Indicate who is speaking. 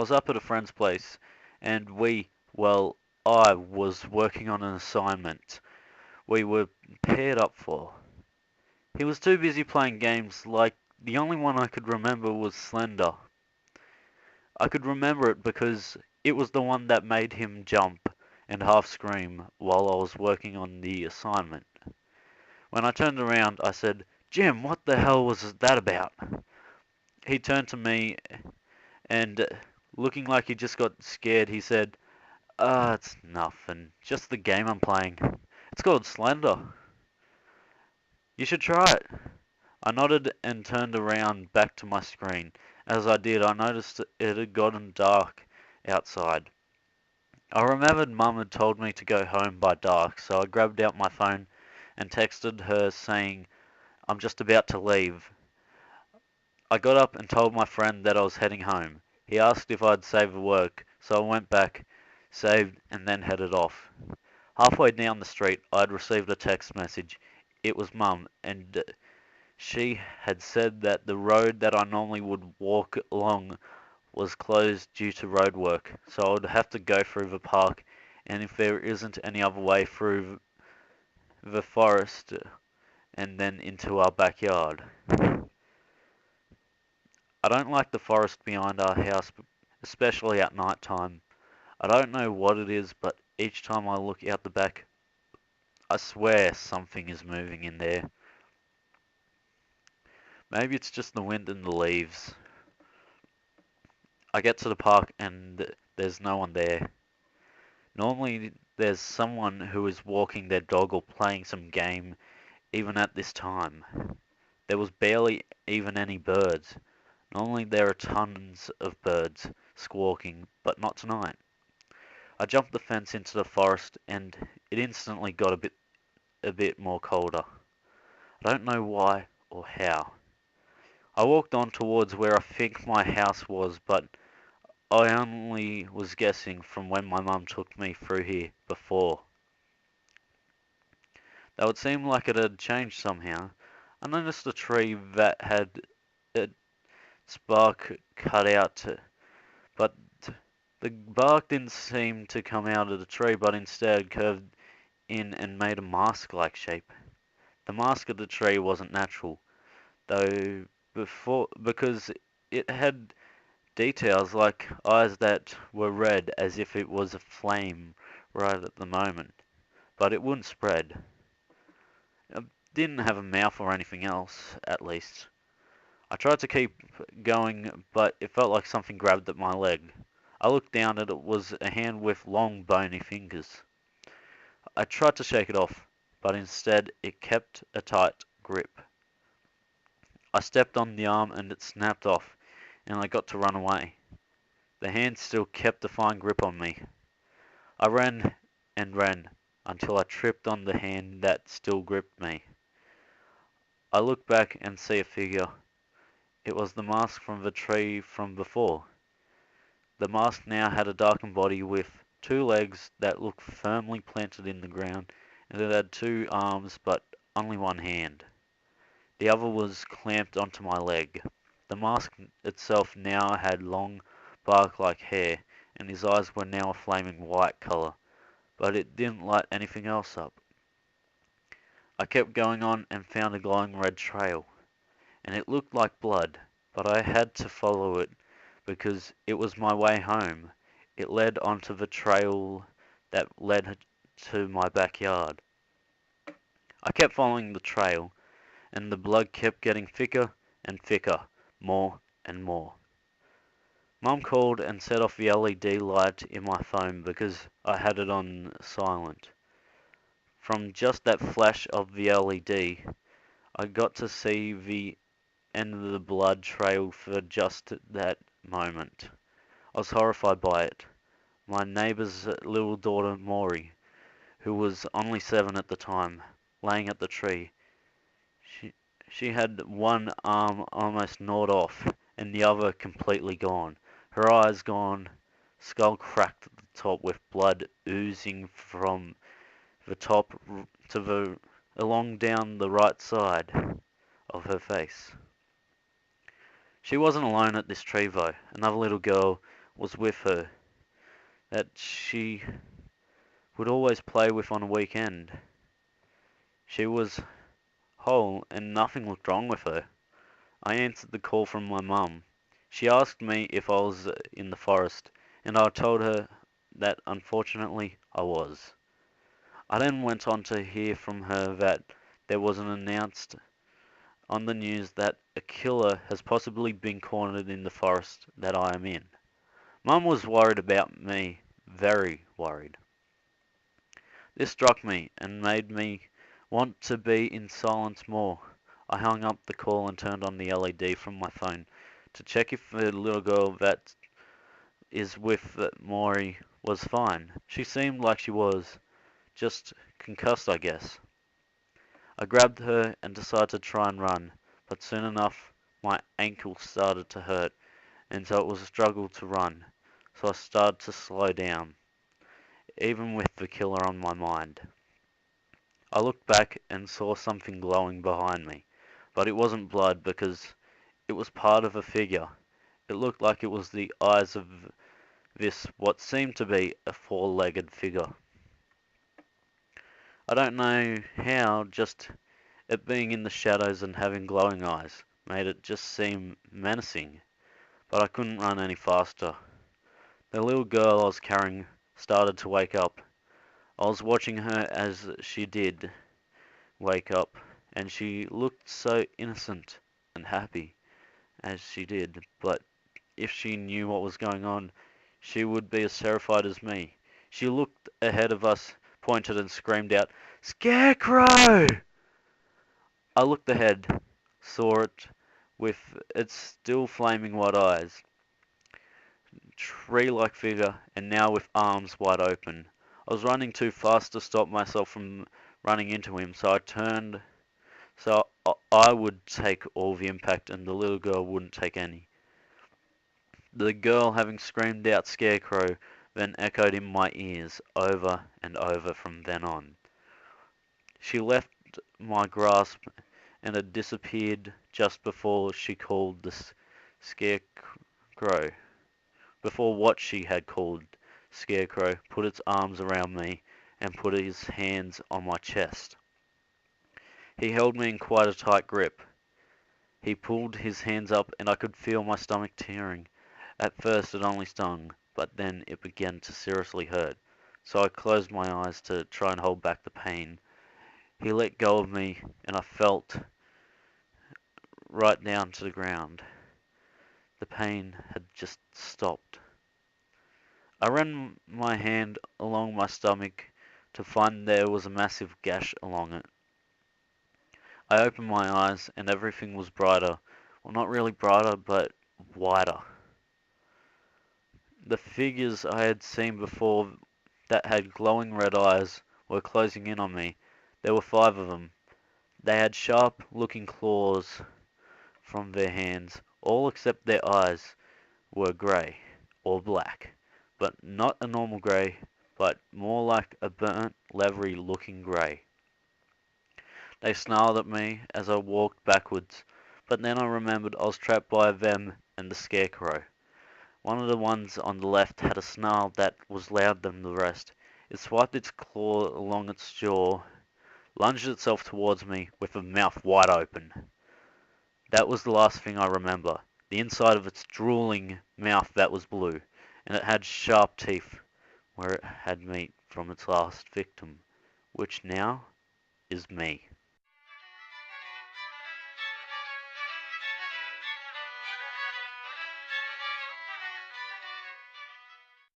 Speaker 1: was up at a friend's place, and well, I was working on an assignment we were paired up for. He was too busy playing games, like the only one I could remember was Slender. I could remember it because it was the one that made him jump and half scream while I was working on the assignment. When I turned around, I said, "Jim, what the hell was that about?" He turned to me and, looking like he just got scared, he said, it's nothing. Just the game I'm playing. It's called Slender. You should try it." I nodded and turned around back to my screen. As I did, I noticed it had gotten dark outside. I remembered Mum had told me to go home by dark, so I grabbed out my phone and texted her saying, "I'm just about to leave." I got up and told my friend that I was heading home. He asked if I'd saved work, so I went back, saved, and then headed off. Halfway down the street, I'd received a text message. It was Mum, and she had said that the road that I normally would walk along was closed due to road work, so I would have to go through the park, and if there isn't any other way through the forest and then into our backyard. I don't like the forest behind our house, especially at night time. I don't know what it is, but each time I look out the back, I swear something is moving in there. Maybe it's just the wind and the leaves. I get to the park and there's no one there. Normally there's someone who is walking their dog or playing some game even at this time. There was barely even any birds. Normally there are tons of birds squawking, but not tonight. I jumped the fence into the forest and it instantly got a bit more colder. I don't know why or how. I walked on towards where I think my house was, but I only was guessing from when my mum took me through here before. Though it seemed like it had changed somehow. I noticed a tree that had its bark cut out, but the bark didn't seem to come out of the tree, but instead curved in and made a mask-like shape. The mask of the tree wasn't natural, though, because it had details like eyes that were red as if it was a flame right at the moment, but it wouldn't spread. It didn't have a mouth or anything else, at least. I tried to keep going, but it felt like something grabbed at my leg. I looked down and it was a hand with long bony fingers. I tried to shake it off, but instead it kept a tight grip. I stepped on the arm and it snapped off, and I got to run away. The hand still kept a fine grip on me. I ran and ran until I tripped on the hand that still gripped me. I look back and see a figure. It was the mask from the tree from before. The mask now had a darkened body with two legs that looked firmly planted in the ground, and it had two arms but only one hand. The other was clamped onto my leg. The mask itself now had long bark-like hair, and his eyes were now a flaming white color, but it didn't light anything else up. I kept going on and found a glowing red trail, and it looked like blood, but I had to follow it because it was my way home. It led onto the trail that led to my backyard. I kept following the trail, and the blood kept getting thicker and thicker, more and more. Mum called and set off the LED light in my phone because I had it on silent. From just that flash of the LED, I got to see the end of the blood trail for just that moment. I was horrified by it. My neighbour's little daughter Maury, who was only 7 at the time, laying at the tree. She, she had one arm almost gnawed off and the other completely gone. Her eyes gone, skull cracked at the top with blood oozing from the top to the along down the right side of her face. She wasn't alone at this tree though. Another little girl was with her, that she would always play with on a weekend. She was whole and nothing looked wrong with her. I answered the call from my mum. She asked me if I was in the forest, and I told her that unfortunately I was. I then went on to hear from her that there was an announced on the news that a killer has possibly been cornered in the forest that I am in. Mum was worried about me, very worried. This struck me and made me want to be in silence more. I hung up the call and turned on the LED from my phone to check if the little girl that is with Maury was fine. She seemed like she was, just concussed, I guess. I grabbed her and decided to try and run, but soon enough my ankle started to hurt, and so it was a struggle to run. So I started to slow down, even with the killer on my mind. I looked back and saw something glowing behind me, but it wasn't blood because it was part of a figure. It looked like it was the eyes of this what seemed to be a four-legged figure. I don't know how, just it being in the shadows and having glowing eyes made it just seem menacing, but I couldn't run any faster. The little girl I was carrying started to wake up. I was watching her as she did wake up, and she looked so innocent and happy as she did, but if she knew what was going on, she would be as terrified as me. She looked ahead of us, pointed and screamed out, "Scarecrow!" I looked ahead, saw it with its still flaming white eyes, tree-like figure, and now with arms wide open. I was running too fast to stop myself from running into him, so I turned so I would take all the impact and the little girl wouldn't take any. The girl, having screamed out "Scarecrow," then echoed in my ears over and over from then on. She left my grasp and had disappeared just before she called the Scarecrow. Before what she had called Scarecrow put its arms around me and put his hands on my chest. He held me in quite a tight grip. He pulled his hands up and I could feel my stomach tearing. At first it only stung, but then it began to seriously hurt, so I closed my eyes to try and hold back the pain. He let go of me and I felt right down to the ground. The pain had just stopped. I ran my hand along my stomach to find there was a massive gash along it. I opened my eyes and everything was brighter. Well, not really brighter, but wider. The figures I had seen before that had glowing red eyes were closing in on me. There were 5 of them. They had sharp-looking claws from their hands. All except their eyes were grey, or black, but not a normal grey, but more like a burnt, leathery-looking grey. They snarled at me as I walked backwards, but then I remembered I was trapped by them and the Scarecrow. One of the ones on the left had a snarl that was louder than the rest. It swiped its claw along its jaw, lunged itself towards me with a mouth wide open. That was the last thing I remember. The inside of its drooling mouth that was blue, and it had sharp teeth where it had meat from its last victim, which now is me.